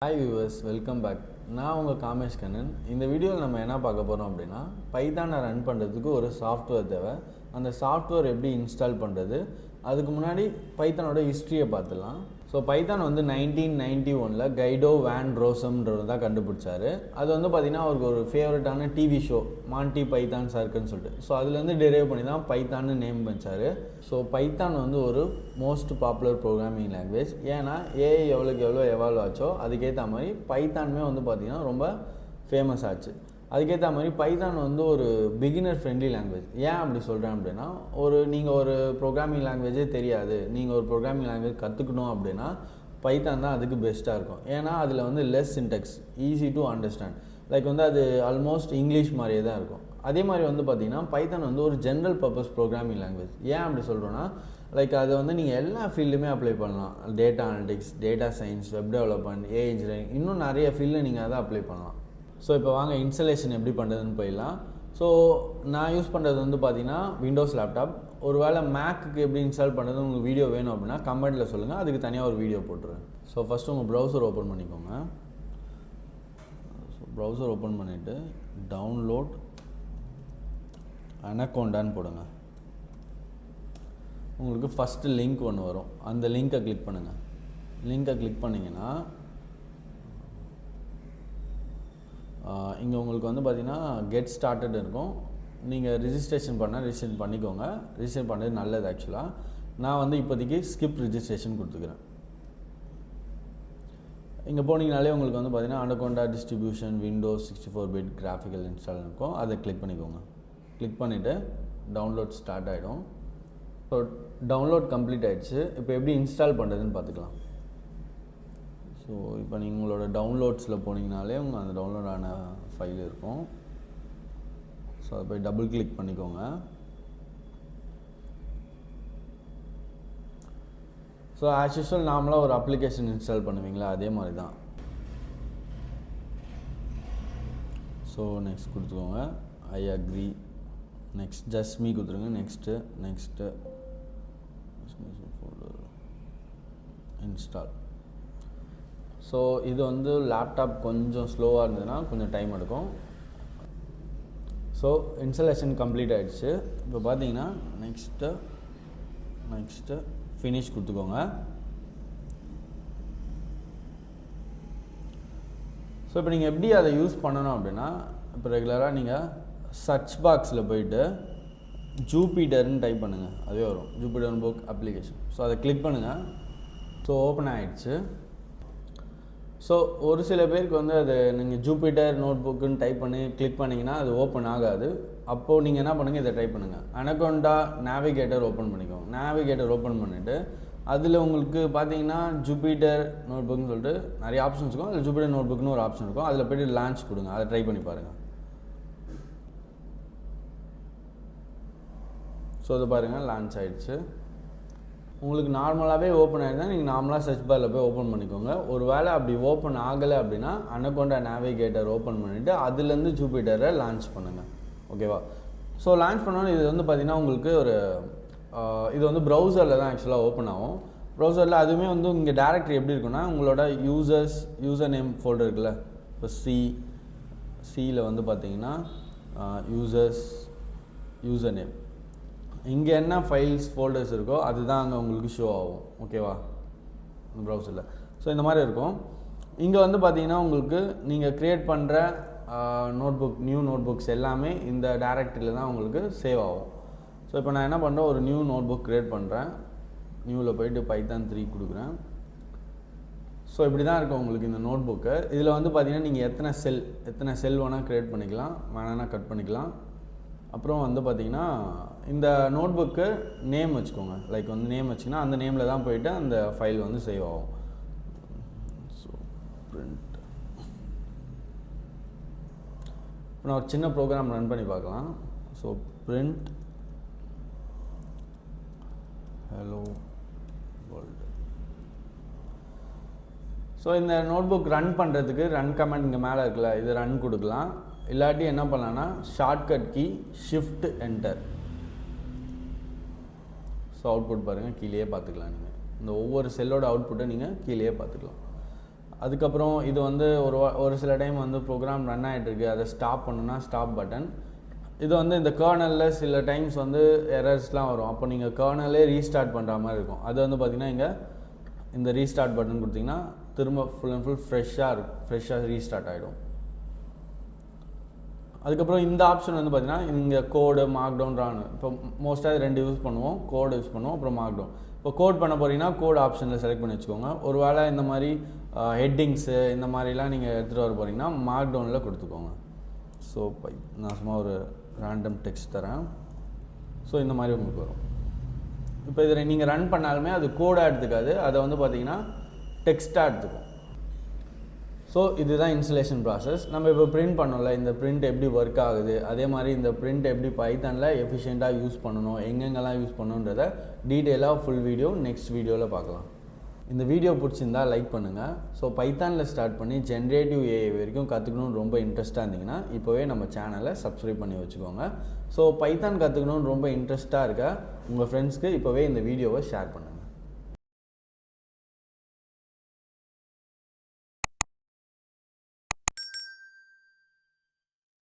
Hi viewers, welcome back. நான் உங்கள் காமேஷ் கண்ணன். இந்த வீடியோவில் நம்ம என்ன பார்க்க போகிறோம் அப்படின்னா பைத்தானை ரன் பண்ணுறதுக்கு ஒரு சாஃப்ட்வேர் தேவை. அந்த சாஃப்ட்வேர் எப்படி இன்ஸ்டால் பண்ணுறது, அதுக்கு முன்னாடி பைத்தானோட ஹிஸ்ட்ரியை பார்த்துடலாம். ஸோ பைத்தான் 1991 கைடோ வேன் ரோசம்ன்றது தான் கண்டுபிடிச்சாரு. அது பார்த்திங்கன்னா அவருக்கு ஒரு ஃபேவரட்டான டிவி ஷோ மான்டி பைத்தான் சர்க்குன்னு சொல்லிட்டு, ஸோ அதுலேருந்து டெரைவ் பண்ணி தான் பைத்தான்னு நேம் வச்சார். ஸோ பைத்தான் ஒரு மோஸ்ட் பாப்புலர் ப்ரோக்ராமிங் லாங்குவேஜ். ஏன்னா ஏஐ எவ்வளோ எவால்வ் ஆச்சோ அதுக்கேற்ற மாதிரி பைத்தானுமே பார்த்திங்கன்னா ரொம்ப ஃபேமஸ் ஆச்சு. அதுக்கேற்ற மாதிரி பைத்தான் ஒரு பிகினர் ஃப்ரெண்ட்லி லாங்குவேஜ். ஏன் அப்படி சொல்கிறேன் அப்படின்னா, நீங்கள் ஒரு ப்ரோக்ராமிங் லாங்குவேஜே தெரியாது, நீங்கள் ஒரு ப்ரோக்ராமிங் லாங்குவேஜ் கற்றுக்கணும் அப்படின்னா பைத்தான் தான் அதுக்கு பெஸ்ட்டாக இருக்கும். ஏன்னா அதில் less Sintex, easy to understand. Like அது ஆல்மோஸ்ட் இங்கிலீஷ் மாதிரியே தான் இருக்கும். அதே மாதிரி பார்த்திங்கன்னா பைத்தான் ஒரு ஜென்ரல் பர்பஸ் ப்ரோக்ராமிங் லாங்குவேஜ். ஏன் அப்படி சொல்கிறோன்னா, லைக் அதை நீங்கள் எல்லா ஃபீல்டுமே அப்ளை பண்ணலாம். Data analytics, data science, web development, AI engineering, இன்னும் நிறைய ஃபீல்டில் நீங்கள் அதை அப்ளை பண்ணலாம். ஸோ இப்போ வாங்க இன்ஸ்டாலேஷன் எப்படி பண்ணுறதுன்னு போயிடலாம். ஸோ நான் யூஸ் பண்ணுறது பார்த்திங்கன்னா விண்டோஸ் லேப்டாப். ஒரு வேளை மேக்குக்கு எப்படி இன்ஸ்டால் பண்ணுறது உங்களுக்கு வீடியோ வேணும் அப்படின்னா கமெண்ட்டில் சொல்லுங்கள், அதுக்கு தனியாக ஒரு வீடியோ போட்டுருவேன். ஸோ ஃபஸ்ட்டு உங்கள் ப்ரௌசர் ஓப்பன் பண்ணிக்கோங்க. ஸோ ப்ரௌசர் ஓப்பன் பண்ணிவிட்டு டவுன்லோட் அனகோண்டான்னு போடுங்க. உங்களுக்கு ஃபஸ்ட்டு லிங்க் ஒன்று வரும், அந்த லிங்க்கை கிளிக் பண்ணுங்கள். லிங்க்கை கிளிக் பண்ணிங்கன்னா இங்கே உங்களுக்கு பார்த்திங்கன்னா கெட் ஸ்டார்டட் இருக்கும். நீங்கள் ரிஜிஸ்ட்ரேஷன் ரிஜிஸ்ட்ரேஷன் பண்ணிக்கோங்க. ரிஜிஸ்டர் பண்ணுறது நல்லது. ஆக்சுவலாக நான் இப்போதைக்கு ஸ்கிப் ரிஜிஸ்ட்ரேஷன் கொடுத்துக்கிறேன். இங்கே போனீங்கனாலே உங்களுக்கு பார்த்திங்கன்னா அனகோண்டா டிஸ்ட்ரிபியூஷன் விண்டோஸ் 64-பிட் கிராஃபிக்கல் இன்ஸ்டால் இருக்கும். அதை கிளிக் பண்ணிக்கோங்க. கிளிக் பண்ணிவிட்டு டவுன்லோட் ஸ்டார்ட் ஆகிடும். ஸோ டவுன்லோட் கம்ப்ளீட் ஆகிடுச்சு. இப்போ எப்படி இன்ஸ்டால் பண்ணுறதுன்னு பார்த்துக்கலாம். ஸோ இப்போ நீங்கள் உங்களோட டவுன்லோட்ஸில் போனீங்கனாலே அந்த டவுன்லோட் ஆன ஃபைல் இருக்கும். ஸோ அதை போய் டபுள் கிளிக் பண்ணிக்கோங்க. ஸோ ஆஸ் யூஸ்வல் நார்மலாக ஒரு அப்ளிகேஷன் இன்ஸ்டால் பண்ணுவீங்களா, அதே மாதிரி தான். ஸோ நெக்ஸ்ட் கொடுத்துக்கோங்க. I agree. Next just me கொடுத்துருங்க. Next install. ஸோ இது லேப்டாப் கொஞ்சம் ஸ்லோவாக இருந்ததுன்னா கொஞ்சம் டைம் எடுக்கும். ஸோ இன்ஸ்டாலேஷன் கம்ப்ளீட் ஆகிடுச்சு. இப்போ பார்த்தீங்கன்னா நெக்ஸ்ட்டு ஃபினிஷ் கொடுத்துக்கோங்க. ஸோ இப்போ நீங்கள் எப்படி அதை யூஸ் பண்ணணும் அப்படின்னா, இப்போ ரெகுலராக நீங்கள் சர்ச் பாக்ஸில் போயிட்டு ஜூபிட்டர்னு டைப் பண்ணுங்கள், அதே வரும் ஜூபிட்டர் புக் அப்ளிகேஷன். ஸோ அதை கிளிக் பண்ணுங்கள். ஸோ ஓப்பன் ஆகிடுச்சு. ஸோ ஒரு சில பேருக்கு அது நீங்கள் ஜூபிட்டர் நோட் புக்குன்னு டைப் பண்ணி கிளிக் பண்ணிங்கன்னா அது ஓப்பன் ஆகாது. அப்போது நீங்கள் என்ன பண்ணுங்கள், இதை டைப் பண்ணுங்கள். அனகோண்டா நேவிகேட்டர் ஓப்பன் பண்ணிக்கோங்க. நேவிகேட்டர் ஓப்பன் பண்ணிவிட்டு அதில் உங்களுக்கு பார்த்தீங்கன்னா ஜூபிட்டர் நோட் புக்னு சொல்லிட்டு நிறைய ஆப்ஷன்ஸ் இருக்கும். அதில் ஜூபிட்டர் நோட் புக்னு ஒரு ஆப்ஷன் இருக்கும். அதில் போய்ட்டு லான்ச் கொடுங்க. அதை ட்ரை பண்ணி பாருங்கள். ஸோ அது பாருங்கள், லான்ச் ஆகிடுச்சு. உங்களுக்கு நார்மலாகவே ஓப்பன் ஆகிடுதான் நீங்கள் நார்மலாக சர்ச் பாரில் போய் ஓப்பன் பண்ணிக்கோங்க. ஒரு வேளை அப்படி ஓப்பன் ஆகலை அப்படின்னா அனகோண்டா நேவிகேட்டர் ஓப்பன் பண்ணிவிட்டு அதுலேருந்து ஜூபிட்டரை லான்ச் பண்ணுங்கள். ஓகேவா? ஸோ லான்ச் பண்ணோன்னு இது பார்த்திங்கன்னா உங்களுக்கு இது ப்ரௌசரில் தான் ஆக்சுவலாக ஓப்பன் ஆகும். ப்ரௌசரில் அதுவுமே இங்கே டேரக்டரி எப்படி இருக்குன்னா, உங்களோட யூசர் நேம் ஃபோல்டர் இருக்குல்ல, இப்போ சியில் பார்த்தீங்கன்னா யூசர் நேம், இங்கே என்ன ஃபைல்ஸ் ஃபோல்டர்ஸ் இருக்கோ அதுதான் அங்கே உங்களுக்கு ஷோ ஆகும். ஓகேவா? ப்ரௌசரில் ஸோ இந்த மாதிரி இருக்கும். இங்கே பார்த்தீங்கன்னா உங்களுக்கு நீங்கள் க்ரியேட் பண்ணுற நியூ நோட் புக்ஸ் எல்லாமே இந்த டேரக்டரியில் தான் உங்களுக்கு சேவ் ஆகும். ஸோ இப்போ நான் என்ன பண்ணுறேன், ஒரு நியூ நோட் புக் க்ரியேட் பண்ணுறேன். நியூவில் போய்ட்டு பைத்தான் 3 கொடுக்குறேன். ஸோ இப்படி தான் இருக்கும் உங்களுக்கு இந்த நோட் புக்கு. இதில் பார்த்தீங்கன்னா நீங்கள் எத்தனை செல் வேணால் க்ரியேட் பண்ணிக்கலாம், வேணான்னா கட் பண்ணிக்கலாம். அப்புறம் பார்த்தீங்கன்னா இந்த நோட் புக்கு நேம் வச்சுக்கோங்க. லைக் நேம் வச்சிங்கன்னா அந்த நேமில் தான் போயிட்டு அந்த ஃபைல் சேவ் ஆகும். So print. இப்போ நான் ஒரு சின்ன ப்ரோக்ராம் ரன் பண்ணி பார்க்கலாம். So print hello world. So இந்த நோட் புக் ரன் பண்ணுறதுக்கு ரன் கமெண்ட் இங்கே மேலே இருக்குல்ல, இது ரன் கொடுக்கலாம். இல்லாட்டி என்ன பண்ணலான்னா shortcut key shift enter. So output பாருங்கள், கீழே பார்த்துக்கலாம். நீங்கள் இந்த ஒவ்வொரு செல்லோட அவுட்புட்டை நீங்கள் கீழே பார்த்துக்கலாம். அதுக்கப்புறம் இது வந்து ஒரு சில டைம் வந்து ப்ரோக்ராம் ரன் ஆகிட்டுருக்கு, அதை ஸ்டாப் பண்ணுன்னா ஸ்டாப் பட்டன். இது வந்து இந்த கர்னலில் சில டைம்ஸ் வந்து எரர்ஸ்லாம் வரும். அப்போ நீங்கள் கர்னலே ரீஸ்டார்ட் பண்ணுற மாதிரி இருக்கும். அது வந்து பார்த்திங்கன்னா இங்கே இந்த ரீஸ்டார்ட் பட்டன் கொடுத்திங்கன்னா திரும்ப ஃபுல் அண்ட் ஃபுல் ஃப்ரெஷ்ஷாக ரீஸ்டார்ட் ஆகிடும். அதுக்கப்புறம் இந்த ஆப்ஷன் வந்து பார்த்திங்கன்னா இங்கே கோடு மார்க் டவுன் ரான். இப்போ மோஸ்ட்டாக 2 யூஸ் பண்ணுவோம், கோடு யூஸ் பண்ணுவோம், அப்புறம் மார்க் டவுன். இப்போ கோட் பண்ண போகிறீங்கன்னா கோட் ஆப்ஷனில் செலக்ட் பண்ணி வச்சுக்கோங்க. ஒரு வேளை இந்த மாதிரி ஹெட்டிங்ஸு இந்த மாதிரிலாம் நீங்கள் எடுத்துகிட்டு வர போகிறீங்கன்னா மார்க் டவுனில் கொடுத்துக்கோங்க. ஸோ நான் சும்மா ஒரு ரேண்டம் டெக்ஸ்ட் தரேன். ஸோ இந்த மாதிரி உங்களுக்கு வரும். இப்போ இதில் நீங்கள் ரன் பண்ணாலுமே அது கோடாக எடுத்துக்காது, அதை வந்து பார்த்திங்கன்னா டெக்ஸ்ட்டாக எடுத்துக்கும். ஸோ இதுதான் இன்ஸ்டலேஷன் ப்ராசஸ். நம்ம இப்போ பிரிண்ட் பண்ணோம்ல, இந்த பிரிண்ட் எப்படி ஒர்க் ஆகுது, அதே மாதிரி இந்த பிரிண்ட் எப்படி பைத்தானில் எஃபிஷியண்ட்டாக யூஸ் பண்ணணும், எங்கெங்கெல்லாம் யூஸ் பண்ணணுன்றதை டீட்டெயிலாக ஃபுல் வீடியோ நெக்ஸ்ட் வீடியோவில் பார்க்கலாம். இந்த வீடியோ பிடிச்சிருந்தா லைக் பண்ணுங்கள். ஸோ பைத்தானில் ஸ்டார்ட் பண்ணி ஜென்ரேட்டிவ் ஏஐ வரைக்கும் கற்றுக்கணுன்னு ரொம்ப இன்ட்ரெஸ்ட்டாக இருந்தீங்கன்னா இப்போவே நம்ம சேனலை சப்ஸ்கிரைப் பண்ணி வச்சுக்கோங்க. ஸோ பைத்தான் கற்றுக்கணுன்னு ரொம்ப இன்ட்ரெஸ்ட்டாக இருக்க உங்கள் ஃப்ரெண்ட்ஸ்க்கு இப்போவே இந்த வீடியோவை ஷேர் பண்ணுங்கள்.